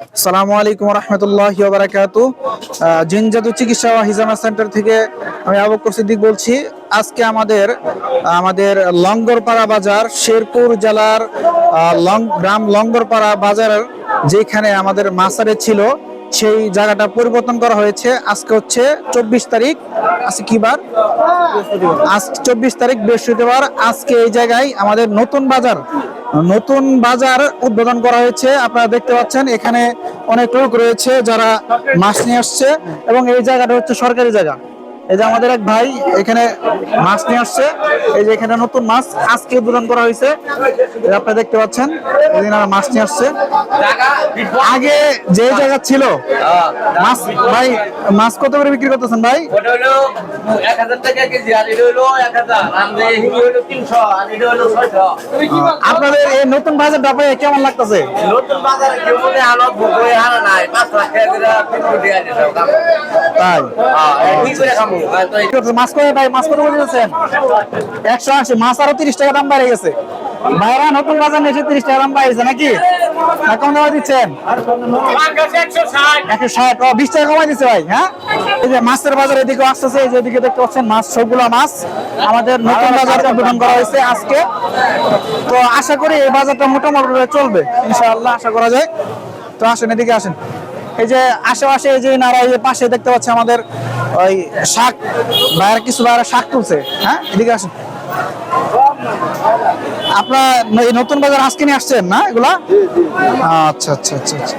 আসসালামু আলাইকুম রহমতুল্লাহি ওয়া বারাকাতুহু। জিন জাদু চিকিৎসা ও হিজামা সেন্টার থেকে আমি আবু বকর সিদ্দিক বলছি। আজকে আমাদের লঙ্গরপাড়া বাজার, শেরপুর জেলার গ্রাম লঙ্গরপাড়া বাজারের যেখানে আমাদের মাসারে ছিল, সেই জায়গাটা পরিবর্তন করা হয়েছে। আজকে হচ্ছে 24 তারিখ। আজকে কি বার? আজ 24 তারিখ, বৃহস্পতিবার। আজকে এই জায়গায় আমাদের নতুন বাজার উদ্বোধন করা হয়েছে। আপনারা দেখতে পাচ্ছেন এখানে অনেক লোক রয়েছে যারা মাছ নিয়ে আসছে, এবং এই জায়গাটা হচ্ছে সরকারি জায়গা। এই যে আমাদের এক ভাই এখানে মাছ নিয়ে আসছে। এই যে এখানে নতুন মাছ আজকে উদ্বোধন করা হয়েছে, আপনারা দেখতে পাচ্ছেন। এদিন মাছ নিয়ে আসছে। আগে যে জায়গা ছিল মাছ, ভাই মাছ কত করে বিক্রি করতেছেন ভাই? আপনাদের এই নতুন বাজার ব্যাপারে কেমন লাগতেছে? মাছ কত ভাই? মাছ কত করে দিচ্ছেন? 180। মাছ আরো 30 টাকা দাম বেড়ে গেছে ভাইরা। নতুন বাজার এসে 30 টাকা দাম বাড়িয়েছে নাকি? কম দাম দিচ্ছেন? 160। 20 টাকা কমাই দিচ্ছে ভাই। হ্যাঁ, এই যে মাছের বাজার এদিকে আসতেছে। এই যে এদিকে দেখতে পাচ্ছেন মাছ, সবগুলো মাছ আমাদের নতুন বাজার উদ্বোধন করা হয়েছে আজকে। তো আশা করি এই বাজারটা মোটামুটি চলবে ইনশাআল্লাহ, আশা করা যায়। তো আসেন, এদিকে আসেন। এই যে আশেপাশে এই যে নারা, এই পাশে দেখতে পাচ্ছি আমাদের ওই শাক ভাইয়ের, কিছু ভাইয়েরা শাক তুলছে। হ্যাঁ, এদিকে আসেন। আপনার এই নতুন বাজার আজকে নিয়ে আসছেন না এগুলা? আচ্ছা আচ্ছা আচ্ছা আচ্ছা।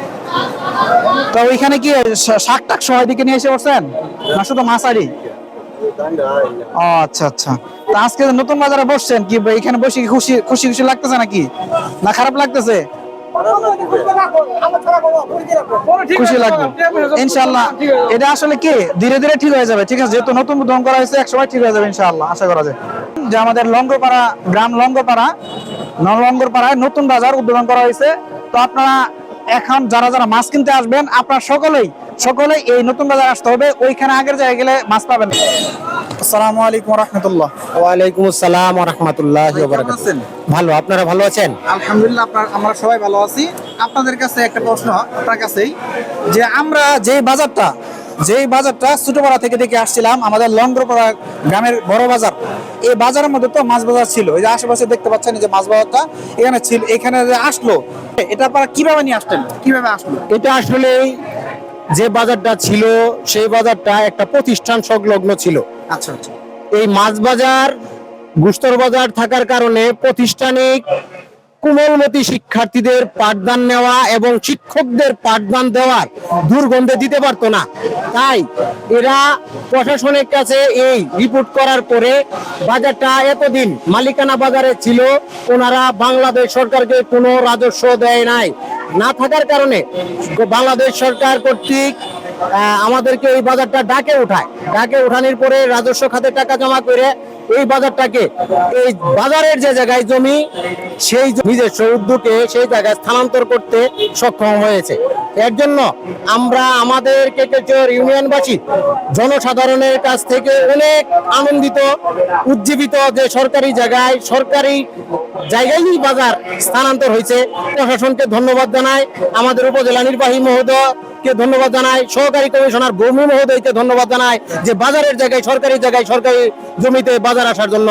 তো ওইখানে কি শাক টাক সহ এদিকে নিয়ে এসে বসছেন না শুধু মাছারি? ও আচ্ছা আচ্ছা। তা আজকে নতুন বাজারে বসছেন, কি এখানে বসে কি খুশি খুশি খুশি লাগতেছে নাকি, না খারাপ লাগতেছে? খুশি লাগবে ইনশাআল্লাহ। এটা আসলে কি ধীরে ধীরে ঠিক হয়ে যাবে, ঠিক আছে? যেহেতু নতুন উদ্বোধন করা হয়েছে, একসময় ঠিক হয়ে যাবে ইনশাআল্লাহ, আশা করা যায়। যে আমাদের লঙ্গরপাড়া গ্রাম লঙ্গরপাড়ায় নতুন বাজার উদ্বোধন করা হয়েছে। তো আপনারা এখন যারা যারা মাছ কিনতে আসবেন, আপনারা সকলেই এই নতুন বাজার আসতে হবে। ওইখানে আগের জায়গায় গেলে মাছ পাবেন। আসসালামু আলাইকুম রাহমাতুল্লাহ। ওয়ালাইকুম আসসালাম ওয়া রাহমাতুল্লাহি ওয়া বারাকাতুহু। ভালো, আপনারা ভালো আছেন? আলহামদুলিল্লাহ, আমরা সবাই ভালো আছি। আপনাদের কাছে একটা প্রশ্ন, আপনার কাছেই, যে আমরা যেই বাজারটা ছোটপাড়া থেকে দেখে আসছিলাম, আমাদের লঙ্গরপাড়া গ্রামের বড় বাজার, এই বাজারের মধ্যে তো মাছ বাজার ছিল। এই যে আশেপাশে দেখতে পাচ্ছেন, এই যে মাছ বাজারটা এখানে ছিল, এখানে যে আসলো, এটা আপনারা কিভাবে নিয়ে আসতেন, কিভাবে আসলো? এটা আসলে যে বাজারটা ছিল, সেই বাজারটা একটা প্রতিষ্ঠান সংলগ্ন ছিল। আচ্ছা আচ্ছা। এই মাছ বাজার, গুস্তর বাজার থাকার কারণে প্রতিষ্ঠানিক কোমলমতি শিক্ষার্থীদের পাঠদান নেওয়া এবং শিক্ষকদের পাঠদান দেওয়ার দুর্গন্ধে দিতে পারতো না। তাই এরা প্রশাসনের কাছে এই রিপোর্ট করার পরে বাজারটা এতদিন মালিকানা বাজারে ছিল, ওনারা বাংলাদেশ সরকারকে কোনো রাজস্ব দেয় নাই। না থাকার কারণে বাংলাদেশ সরকার কর্তৃক আমাদেরকে এই বাজারটা ডাকে উঠানোর পরে রাজস্ব খাতে টাকা জমা করে এই বাজারটাকে, এই বাজারের যে জায়গায় জমি, সেই নিজস্ব উদ্যোগে সেই জায়গায় স্থানান্তর করতে সক্ষম হয়েছে। এর জন্য আমরা আমাদের কেকেচর ইউনিয়নবাসী জনসাধারণের কাছ থেকে অনেক আনন্দিত, উজ্জীবিত যে সরকারি জায়গায় বাজার স্থানান্তর হয়েছে। প্রশাসনকে ধন্যবাদ জানাই, আমাদের উপজেলা নির্বাহী মহোদয়কে ধন্যবাদ জানাই, সহকারী কমিশনার ভূমি মহোদয়কে ধন্যবাদ জানাই, যে বাজারের জায়গায় সরকারি জমিতে বাজার আসার জন্য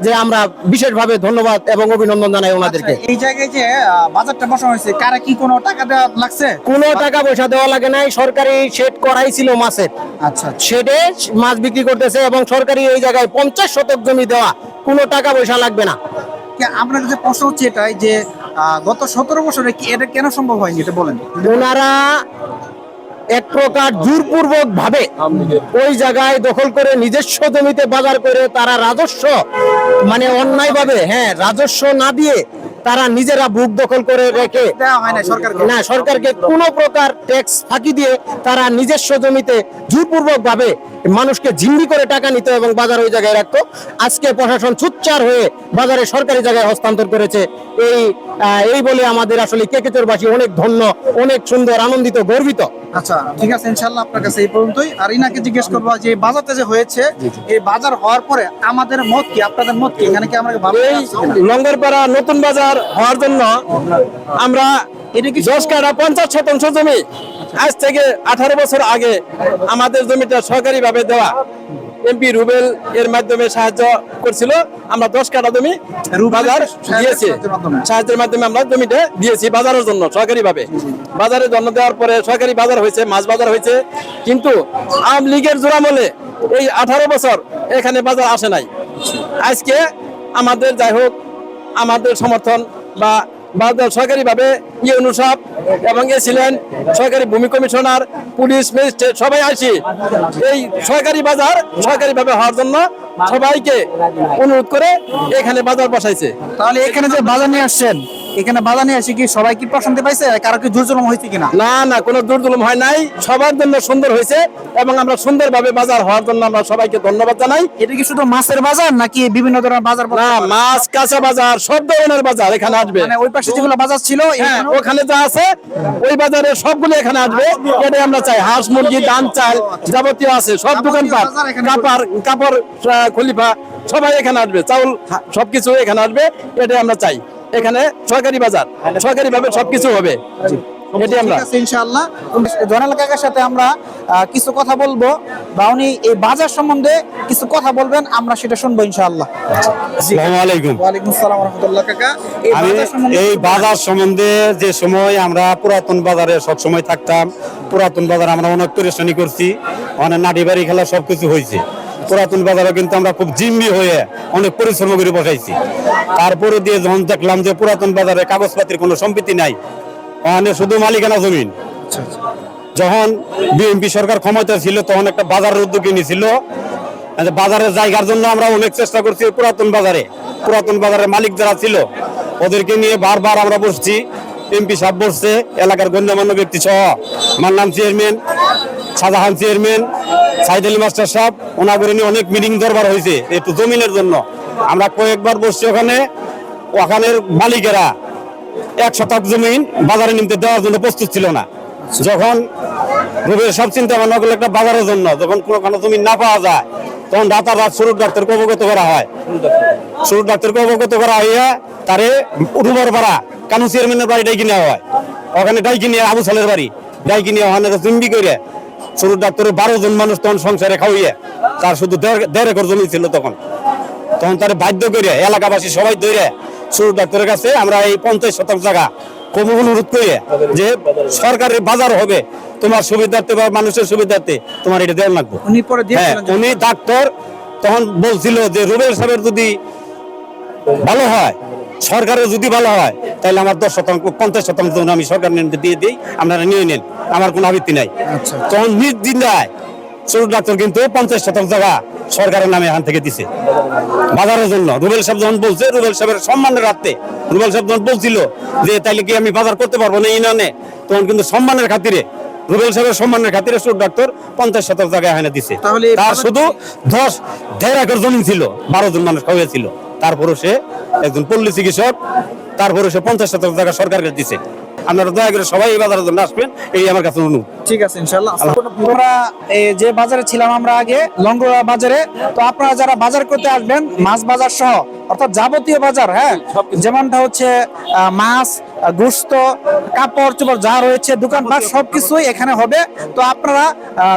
যে আমরা বিশেষভাবে ধন্যবাদ এবং অভিনন্দন জানাই ওনাদেরকে। এই জায়গায় যে বাজারটা বসানো হয়েছে, কারা কি কোনো টাকা দেওয়া লাগছে? কোনো টাকা পয়সা দেওয়া লাগে নাই। সরকারি শেড করাই ছিল মাছের। আচ্ছা, শেডে মাছ বিক্রি করতেছে এবং সরকারি এই জায়গায় 50 শতক জমি দেওয়া, কোনো টাকা পয়সা লাগবে না। আপনার কাছে প্রশ্ন হচ্ছে এটাই যে গত 17 বছরে কি এটা কেন সম্ভব হয়নি, এটা বলেন। ওনারা এক প্রকার জোরপূর্বক ভাবে ওই জায়গায় দখল করে নিজস্ব জমিতে বাজার করে তারা রাজস্ব, মানে অন্যায় ভাবে, রাজস্ব না দিয়ে তারা নিজেরা বুক দখল করে রেখে না, সরকারকে কোনো প্রকার ট্যাক্স ফাঁকি দিয়ে তারা নিজস্ব জমিতে জোরপূর্বক ভাবে মানুষকে জিম্মি করে টাকা নিত এবং বাজার ওই জায়গায় রাখতো। আজকে প্রশাসন সুচ্চার হয়ে বাজারে সরকারি জায়গায় হস্তান্তর করেছে। এই বলে আমাদের আসলে কেকেচরবাসী অনেক ধন্য, অনেক সুন্দর, আনন্দিত, গর্বিত। আচ্ছা, ঠিক আছে, ইনশাআল্লাহ আপনার কাছে এই পর্যন্তই। আর ইনাকে জিজ্ঞেস করবো যে বাজারটা যে হয়েছে, এই বাজার হওয়ার পরে আমাদের মত কি, আপনাদের মত কি, এখানে কি আমরা ভালো? লঙ্গরপাড়া নতুন বাজার হওয়ার জন্য আমরা এটা কি 10 কাঠা 50% জমি আজ থেকে 18 বছর আগে আমাদের জমিটা সরকারি ভাবে দেওয়া এমপি রুবেল এর মাধ্যমে সাহায্য করছিল। আমরা 10 কাঠা জমি বাজার দিয়েছি, সাহায্যের মাধ্যমে আমরা জমিটা দিয়েছি বাজারের জন্য সরকারি ভাবে। বাজারের জন্য দেওয়ার পরে সরকারি বাজার হয়েছে, মাছ বাজার হয়েছে, কিন্তু আওয়ামী লীগের জোরামলে এই 18 বছর এখানে বাজার আসে নাই। আজকে আমাদের যাই হোক আমাদের সমর্থন বা বাজার সরকারি ভাবে ইউনূস সাহেব এবং ছিলেন সরকারি ভূমি কমিশনার, পুলিশ, ম্যাজিস্ট্রেট সবাই আসি এই সরকারি বাজার সরকারি ভাবে হওয়ার জন্য সবাইকে অনুরোধ করে এখানে বাজার বসাইছে। তাহলে এখানে যে বাজার নিয়ে আসছেন, এখানে বাজার নিয়ে আসি কি সবাই কি প্রশান্তি পাইছে, কারো কি জুলুম হয়েছে কিনা? না না, কোনো দুর্দুলম হয় নাই, সবার জন্য সুন্দর হয়েছে এবং আমরা সুন্দরভাবে বাজার হওয়ার জন্য আমরা সবাইকে ধন্যবাদ জানাই। এটা কি শুধু মাছের বাজার নাকি বিভিন্ন ধরনের বাজার? না, মাছ, কাঁচা বাজার, সব ধরনের বাজার এখানে আসবে। মানে ওই পাশে যেগুলো বাজার ছিল হ্যাঁ, ওখানে যা আছে ওই বাজারে সবগুলো এখানে আসবে, এটাই আমরা চাই। হাঁস, মুরগি, ধান, চাল যাবতীয় আছে, সব দোকানপাট, কাপড়, খলিফা সবাই এখানে আসবে, চাউল সবকিছু এখানে আসবে, এটাই আমরা চাই। এখানে সরকারি বাজার সরকারি ভাবে সবকিছু হবে, এটাই আমরা। ঠিক আছে, ইনশাআল্লাহ। জয়নাল কাকার সাথে আমরা কিছু কথা বলবো, বা উনি এই বাজার সম্বন্ধে কিছু কথা বলবেন, আমরা সেটা শুনবো ইনশাআল্লাহ। আসসালামু আলাইকুম। ওয়ালাইকুম আসসালাম ওয়া রাহমাতুল্লাহ। কাকা, আমি এই বাজার সম্বন্ধে যে সময় আমরা পুরাতন বাজারে সবসময় থাকতাম, পুরাতন বাজার আমরা অনেক পরিশ্রমী করছি, অনেক নাটি বাড়ি খেলা সবকিছু হয়েছে। পুরাতন বাজারে কিন্তু আমরা খুব জিম্মি হয়ে অনেক পরিশ্রম করে বসাইছি। তারপরে দিয়ে যখন দেখলাম যে পুরাতন বাজারে কাগজপাতির কোনো সম্পত্তি নাই, ওখানে শুধু মালিকানা জমিন। যখন বিএনপি সরকার ক্ষমতা ছিল তখন একটা বাজারের উদ্যোগে নিয়েছিল, বাজারের জায়গার জন্য আমরা অনেক চেষ্টা করছি। পুরাতন বাজারের মালিক যারা ছিল ওদেরকে নিয়ে বারবার আমরা বসছি, এমপি সাহেব বসছে, এলাকার গণ্যমান্য ব্যক্তি সহ Mannan chairman, Shahjahan chairman, Saeed Ali master সাহেব, ওনাদের নিয়ে অনেক মিটিং দরবার হয়েছে একটু জমিনের জন্য। আমরা কয়েকবার বসছি, ওখানের মালিকেরা 1 শতাংশ জমিন বাজারে নিতে দেওয়ার জন্য প্রস্তুত ছিল না। যখন রুবেল সব চিন্তা ভাবনা করলে একটা বাজারের জন্য, যখন কোনো জমি না পাওয়া যায় তখন রাতারাত শুরুর ডাক্তারকে অবগত করা হয়। শুরুর ডাক্তারকে অবগত করা হইয়া তারে উঠুবার পাড়া কানু চেয়ারম্যানের বাড়ি ডাইকি নেওয়া হয়। ওখানে ডাইকি নিয়ে আবু সালের বাড়ি ডাইকি নিয়ে ওখানে জমি করে শুরুর ডাক্তারের 12 জন মানুষ তখন সংসারে খাওয়াইয়া, তার শুধু 1.5 একর জমি ছিল তখন তারে বাধ্য করে এলাকাবাসী সবাই ধরে শুরুর ডাক্তারের কাছে আমরা এই 50 শতাংশ জায়গা কবুল অনুরোধ করে যে সরকারের বাজার হবে, তোমার সুবিধার্থে বা মানুষের সুবিধার্থে তোমার এটা দেওয়া লাগবে। উনি ডাক্তার তখন বলছিল যে রুবেল সাহেবের যদি ভালো হয়, সরকারের যদি ভালো হয়, তাহলে আমার 10 শতাংশ 50 শতাংশ আমি সরকার দিয়ে দিই, আপনারা নিয়ে নেন, আমার কোনো আপত্তি নাই। তখন নির্দ্বিধায় শুরুর ডাক্তার কিন্তু 50 শতাংশ জায়গা সরকারের নামে এখান থেকে দিছে বাজারের জন্য। রুবেল সাহেব যখন বলছে, রুবেল সাহেবের সম্মানের রাখতে রুবেল সাহেব যখন বলছিল যে তাইলে কি আমি বাজার করতে পারবো না ইউনিয়নে, তখন কিন্তু সম্মানের খাতিরে, রুবেল সাহেবের সম্মানের খাতিরে শুরুর ডাক্তার 50 শতাংশ জায়গা এখানে দিছে। তার শুধু 1.5 একর জমি ছিল, 12 জন মানুষ খাওয়াইছিল। তারপরে সে একজন পল্লী চিকিৎসক, তারপরে সে 50 শতাংশ জায়গা সরকারকে দিছে। আপনারা দয়া করে সবাই এই বাজারের জন্য আসবেন, এই আমার কাছে অনুরোধ। ঠিক আছে, ইনশাআল্লাহ। আমরা যে বাজারে ছিলাম আমরা আগে লঙ্গরা বাজারে, তো আপনারা যারা বাজার করতে আসবেন মাছ বাজার সহ অর্থাৎ যাবতীয় বাজার, হ্যাঁ, যেমনটা হচ্ছে মাছ, গোশত, কাপড় চোপড় যা রয়েছে দোকানপাট সবকিছুই এখানে হবে। তো আপনারা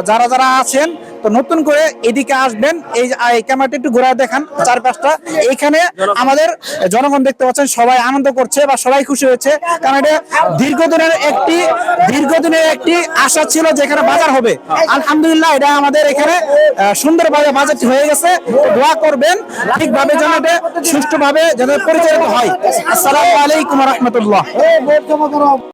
যারা যারা আছেন তো নতুন করে এদিকে আসবেন, এই ক্যামেরাটা একটু ঘোরা দেখান চারপাশটা। এখানে আমাদের জনগণ দেখতে পাচ্ছেন সবাই আনন্দ করছে বা সবাই খুশি হয়েছে, কারণ এটা দীর্ঘদিনের একটি আশা ছিল যে এখানে বাজার হবে। আলহামদুলিল্লাহ এটা আমাদের এখানে সুন্দরভাবে বাজারটি হয়ে গেছে। দোয়া করবেন ঠিকভাবে যেন এটা সুষ্ঠুভাবে যেন পরিচালিত হয়। আসসালামু আলাইকুম ওয়া রাহমাতুল্লাহ।